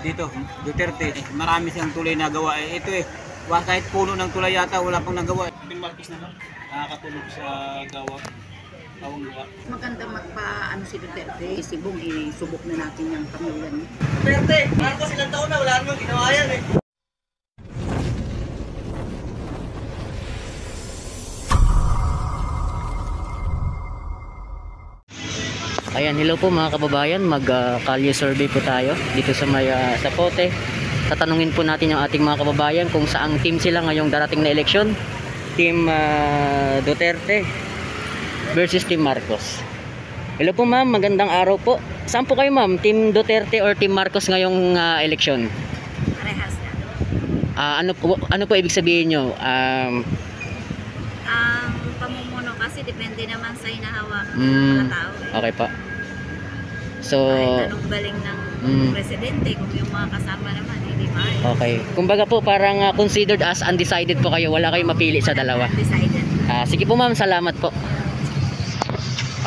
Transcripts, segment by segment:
dito, Duterte. Marami siyang tulay na gawa. Ito kahit puno ng tulay yata, wala pang nagawa. Yung Marcos na nakakatulog sa gawa. Maganda magpa si Duterte. Isibong, isubok na natin yung pamilya niya. Duterte! Marcos ilang taon na, wala namang ginawa yan eh. Ayan, hello po mga kababayan, kalye survey po tayo dito sa may Zapote. Tatanungin po natin yung ating mga kababayan kung saang team sila ngayong darating na eleksyon. Team Duterte versus Team Marcos. Hello po ma'am, magandang araw po. Saan po kayo ma'am? Team Duterte or Team Marcos ngayong eleksyon? Parehas na. Ano po ibig sabihin nyo? Ang pamumuno kasi depende naman sa hinahawa ng mga tao. Okay pa. So, kahit anong galing ng presidente, kung yung mga kasama naman, hindi maayos. okay. Kumbaga po parang considered as undecided po kayo. Wala kayong mapili sa dalawa. Undecided. Sige po ma'am, salamat po.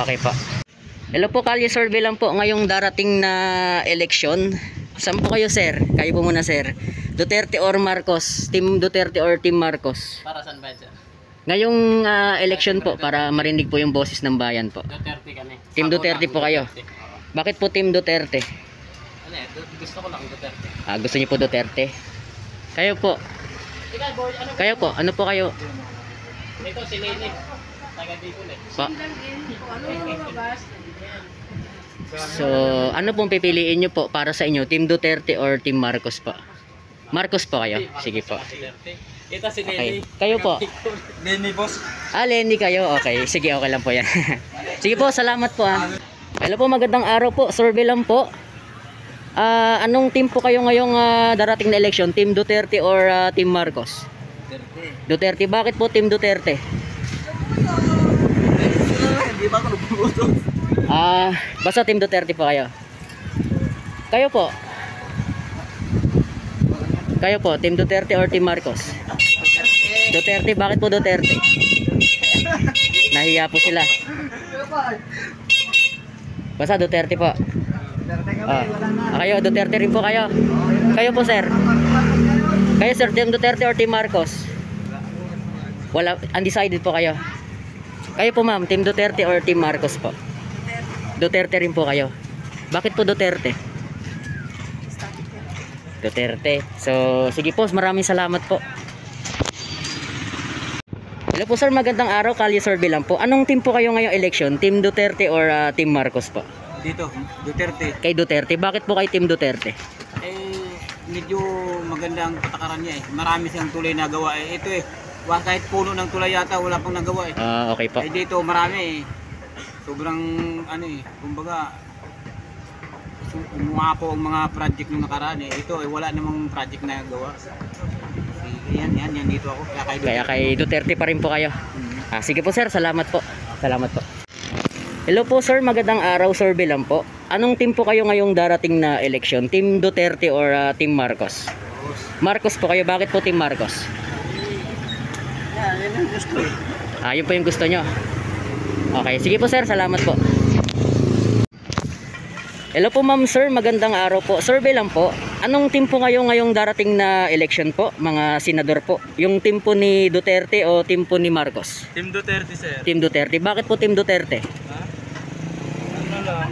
Okay po. Hello po, kalye survey lang po ngayong darating na eleksyon. Saan po kayo sir? Kayo po muna sir. Duterte or Marcos? Team Duterte or Team Marcos? Para saan ba sir? Ngayong eleksyon po para marinig po yung boses ng bayan po. Duterte kami. Team Duterte po kayo. Bakit po Team Duterte? Gusto ko lang Duterte. Gusto niyo po Duterte? Kayo po? Kayo po? Ano po kayo? Ito si Lene. Taga Bicol eh. Pa. So, ano pong pipiliin nyo po para sa inyo? Team Duterte or Team Marcos po? Marcos po kayo? Sige po. Ito si Okay. Lene. Kayo po? Lene boss. Lenny kayo? Okay. Sige, okay lang po yan. Sige po, salamat po Hello po, magandang araw po. Survey lang po. Anong team po kayo ngayong darating na eleksyon? Team Duterte or Team Marcos? Duterte. Duterte. Bakit po Team Duterte? Hindi ba ako nagpuputo? Basta Team Duterte po kayo. Kayo po? Kayo po, Team Duterte or Team Marcos? Duterte. Bakit po Duterte? Nahiya po sila. Basta Duterte po. Kayo, Duterte rin po kayo. Kayo po sir. Kayo sir, Team Duterte or Team Marcos? Wala, undecided po kayo. Kayo po ma'am, Team Duterte or Team Marcos po? Duterte rin po kayo. Bakit po Duterte? Duterte. So, sige po, maraming salamat po. Hello po sir, magandang araw. Kalye survey lang po. Anong team po kayo ngayong election? Team Duterte or Team Marcos po? Dito, Duterte. Kay Duterte. Bakit po kay Team Duterte? Medyo maganda ang patakaran niya Marami siyang tulay na gawa. Ito kahit puno ng tulay yata, wala pang nagawa Okay po. Dito marami Sobrang kumbaga kumuha po ang mga project nung nakaraan Ito wala namang project na gawa. Yan dito ako. Kaya kay Duterte pa rin po kayo. Sige po sir, salamat po. Salamat po. Hello po sir, magandang araw. Survey lang po. Anong team po kayo ngayong darating na eleksyon? Team Duterte or Team Marcos? Marcos po kayo. Bakit po Team Marcos? Yan yung gusto Yun po yung gusto nyo. Okay, sige po sir, salamat po. Hello po ma'am sir, magandang araw po. Survey lang po. Anong team po kayo ngayong darating na election po, mga senador po? Yung team po ni Duterte o team po ni Marcos? Team Duterte sir. Team Duterte. Bakit po Team Duterte? Ano lang.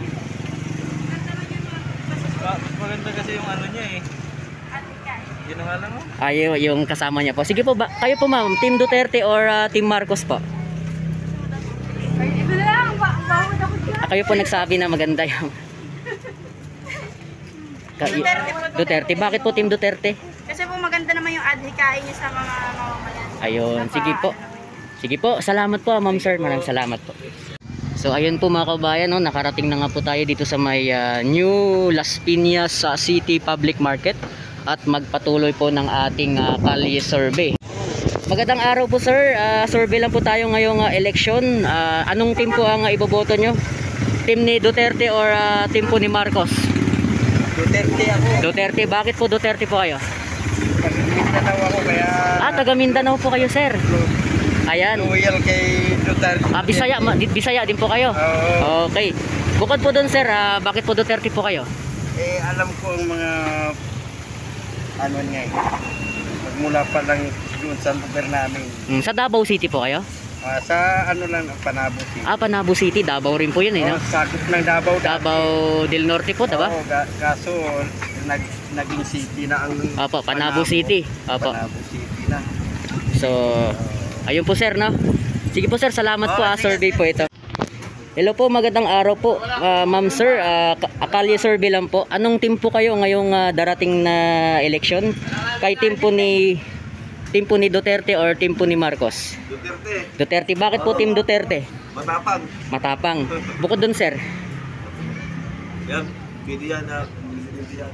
Maganda kasi yung ano niya Yun ang alam mo? Yung kasama niya po. Sige po, kayo po ma'am, Team Duterte or Team Marcos po? Kayo po nagsabi na maganda yung Duterte. Bakit po Team Duterte? Kasi po maganda naman yung adhikain niya sa mga mamamayan. Ayun, sige po. Sige po, salamat po ma'am sir. Maraming salamat po. So ayun po mga kabayan, nakarating na nga po tayo dito sa may New Las Piñas City Public Market at magpatuloy po ng ating kalye survey. Magandang araw po sir. Survey lang po tayo ngayong election. Anong team po ang iboboto nyo? Team ni Duterte or team po ni Marcos? Duterte ako. Duterte. Bakit po Duterte po kayo? Mindanao ako kaya Taga Mindanao po kayo sir. Ayan. loyal kay Duterte. Bisaya din po kayo. Oo. Okay. Bukod po doon sir, bakit po Duterte po kayo? Alam ko ang mga ano niya eh. Magmula pa lang doon sa lugar namin. Sa Davao City po kayo? Sa ano lang, Panabo City. Panabo City, Davao rin po yun eh, no? Sakop ng Davao. Davao del Norte po, diba? Oo, kaso naging city na ang Opo, Panabo City. Opo. Panabo City na. So, ayun po sir, no? Sige po sir, salamat po, survey po ito. Hello po, magandang araw po. Ma'am sir, Akalye survey lang po. Anong team po kayo ngayong darating na election? Kay team po ni Duterte or team po ni Marcos? Duterte. Bakit po team Duterte? Matapang. Bukod dun sir. Yan, pwede yan na presidente yan.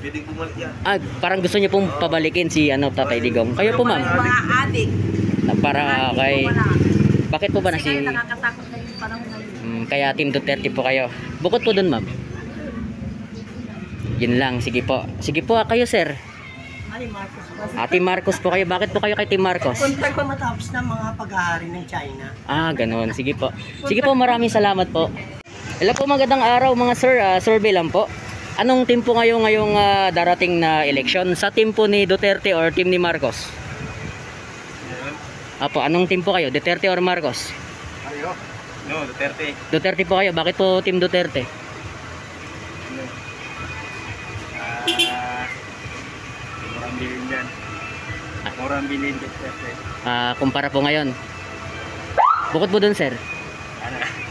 Pwede bumalik yan. Parang gusto niyo pong pabalikin si Tatay Digong. Kayo po ma'am? Mga adik. Para kay... Bakit po ba na Kasi si... nakakatakot na yung panahon ngayon. Kaya team Duterte po kayo. Bukod po dun ma'am. Yun lang, sige po. Sige po, kayo sir. Team Marcos po kayo. Bakit po kayo kay Team Marcos? Kontak pa matapos ng mga pag-ahari ng China. Ganun. Sige po. Sige po, maraming salamat po. Hello po, magandang araw mga sir. Survey lang po. Anong team po ngayong darating na election? Sa team po ni Duterte or team ni Marcos? Apo, anong team po kayo? Duterte or Marcos? No, Duterte. Duterte po kayo. Bakit po team Duterte? Murang bilhin yan. Murang bilhin Duterte. Kumpara po ngayon. Bukod po dun sir.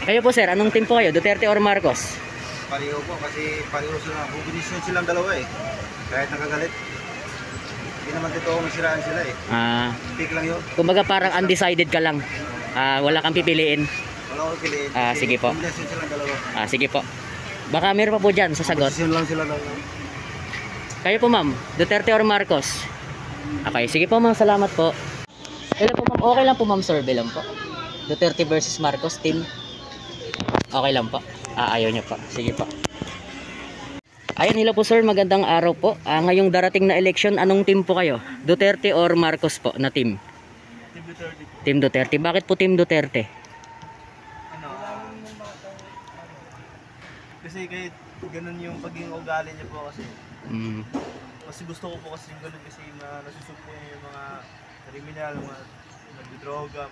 Kayo po sir, anong team po kayo? Duterte or Marcos? Pareho po kasi pareho sila. Bubinisyon silang dalawa eh. Kahit nakagalit. Hindi naman totoo masiraan sila eh. Speak lang yun. Kumbaga parang undecided ka lang. Wala kang pipiliin. Wala ko piliin. Sige po. Bubinisyon silang dalawa. Sige po. Baka meron pa po dyan sa sagot. Bubinisyon lang sila dalawa. Kayo po ma'am, Duterte or Marcos? Okay, sige po ma'am, salamat po. Hello po ma'am, okay lang po ma'am, survey lang po. Duterte versus Marcos team. Okay lang po. Ayaw niyo po. Sige po. Ayan, hello po sir, magandang araw po. Ngayong darating na election, anong team po kayo? Duterte or Marcos po na team? Team Duterte po. Team Duterte. Bakit po team Duterte? Kasi kahit ganun yung pagiging ugali niya po kasi. Kasi gusto ko po kasi yung ganun kasi nasusubok niya yung mga kriminal, mga nagdodroga.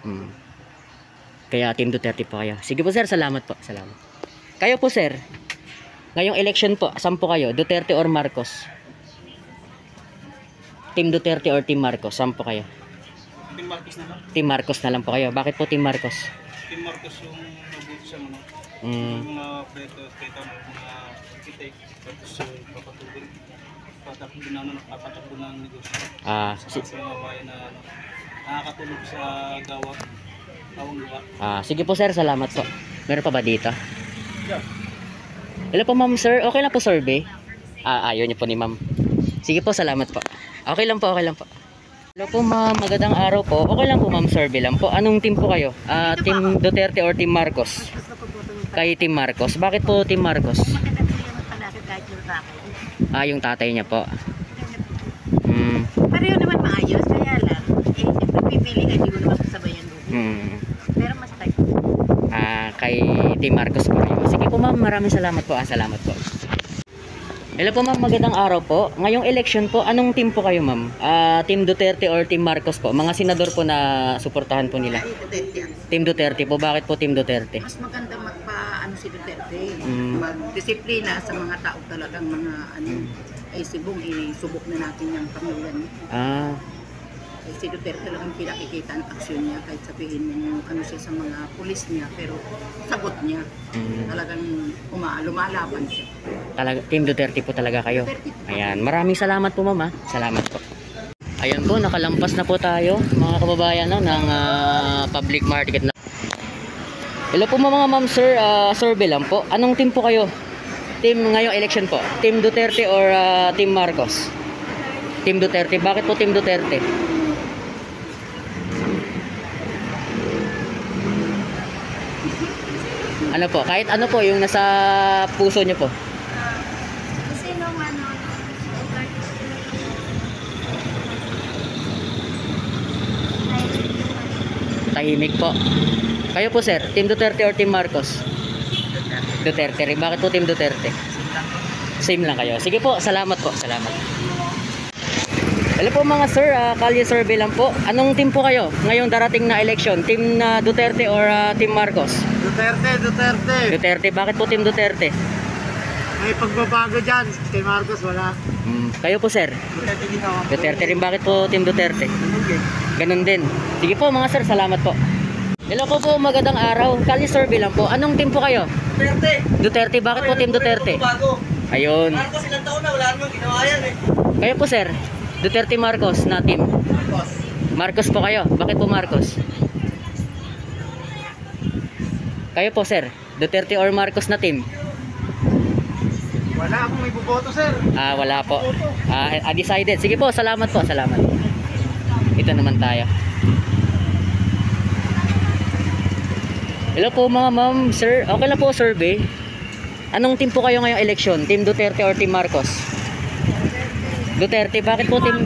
Kaya team Duterte po kayo. Sige po sir, salamat po. Salamat. Kayo po sir, ngayong election po, saan po kayo? Duterte or Marcos? Team Duterte or Team Marcos? Saan po kayo? Team Marcos na lang. Team Marcos na lang po kayo. Bakit po Team Marcos? Team Marcos yung mabuti sa mga preto, mga kitik, tapos papatubig. Papatakbo ng negosyo. Sa mga bayan na nakakatulog sa gawang lupa. Sige po sir, salamat po. Meron pa ba dito? Hello po ma'am sir, okay lang po survey? Ayaw niyo po ni ma'am. Sige po, salamat po. Okay lang po, okay lang po. Hello po ma'am, magandang araw po. Okay lang po ma'am, survey lang po. Anong team po kayo? Team Duterte or Team Marcos? Kay Team Marcos. Bakit po Team Marcos? Yung tatay niya po. Pareho naman maayos, kaya lang, siyempre pipili ka, hindi mo naman sasabayan mo. Pero mas type. Kay Team Marcos po kayo. Sige po ma'am, maraming salamat po. Salamat po. Hello po ma'am, magandang araw po. Ngayong election po, anong team po kayo ma'am? Team Duterte or Team Marcos po? Mga senador po na suportahan po nila. Team Duterte po. Bakit po Team Duterte? Mas maganda si Duterte. Magdisiplina sa mga tao talagang mga Sibong, isubok na natin yung pamilya niya. Si Duterte talagang pinakikita ang aksyon niya kahit sabihin mo siya sa mga pulis niya, pero sagot niya. Talagang lumalaban siya. Team Duterte po talaga kayo. Ayan, maraming salamat po ma'am. Salamat po. Ayan po, nakalampas na po tayo mga kababayan ng public market na. Hello po mga ma'am sir, survey lang po. Anong team po kayo? Team ngayong election po? Team Duterte or Team Marcos? Team Duterte. Bakit po Team Duterte? Ano po? Kahit ano po yung nasa puso niyo po. Kasi nung tahimik po. Kayo po sir, Team Duterte or Team Marcos? Duterte rin. Bakit po Team Duterte? Same lang kayo. Sige po, salamat po. Salamat. Hello po mga sir, kalye survey lang po. Anong team po kayo ngayong darating na election? Team na Duterte or Team Marcos? Duterte. Duterte. Bakit po Team Duterte? May pagbabago dyan. Kay Marcos wala. Kayo po sir? Duterte din ako. Duterte rin. Bakit po Team Duterte? Ganun din. Sige po mga sir, salamat po. Hello po, magandang araw. Kalye survey lang po. Anong team po kayo? Duterte. Duterte. Bakit po Team Duterte? Bago. Ayun. Marcos ilang taon na, wala namang ginawa yan eh. Kayo po sir? Duterte Marcos na team. Marcos. Marcos po kayo. Bakit po Marcos? Kayo po sir? Duterte or Marcos na team? Wala akong may buboto, sir. Wala po. Decided. Sige po, salamat po. Salamat. Ito naman tayo. Hello po mga ma'am, sir. Okay lang po survey. Anong team po kayo ngayong election? Team Duterte or Team Marcos? Duterte. Bakit po Team...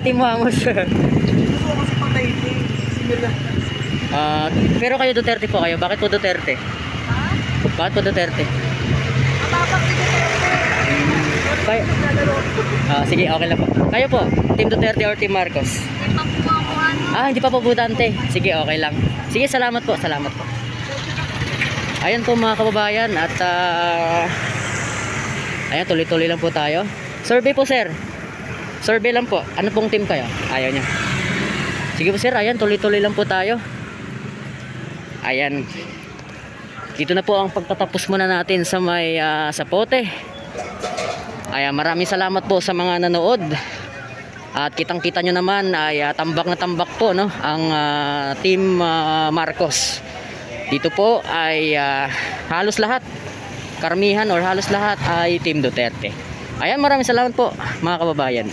Team Ramos. Gusto ko kasi patay ito eh. Similar. Pero kayo Duterte po kayo. Bakit po Duterte? Bakit po Duterte? Kayo... sige, okay lang po. Kayo po, Team Duterte or Team Marcos? Hindi pa po butante. Sige, okay lang. Sige, salamat po, salamat po. Ayan po mga kababayan at ayan, tuloy-tuloy lang po tayo. Survey po sir. Survey lang po. Ano pong team kayo? Ayaw niya. Sige po sir, ayan, tuloy-tuloy lang po tayo. Ayan. Dito na po ang pagtatapos muna natin sa may Sapote. Ayan, maraming salamat po sa mga nanood. At kitang-kita nyo naman ay tambak na tambak po no ang Team Marcos. Dito po ay halos lahat, karamihan or halos lahat ay Team Duterte. Ayan, maraming salamat po mga kababayan.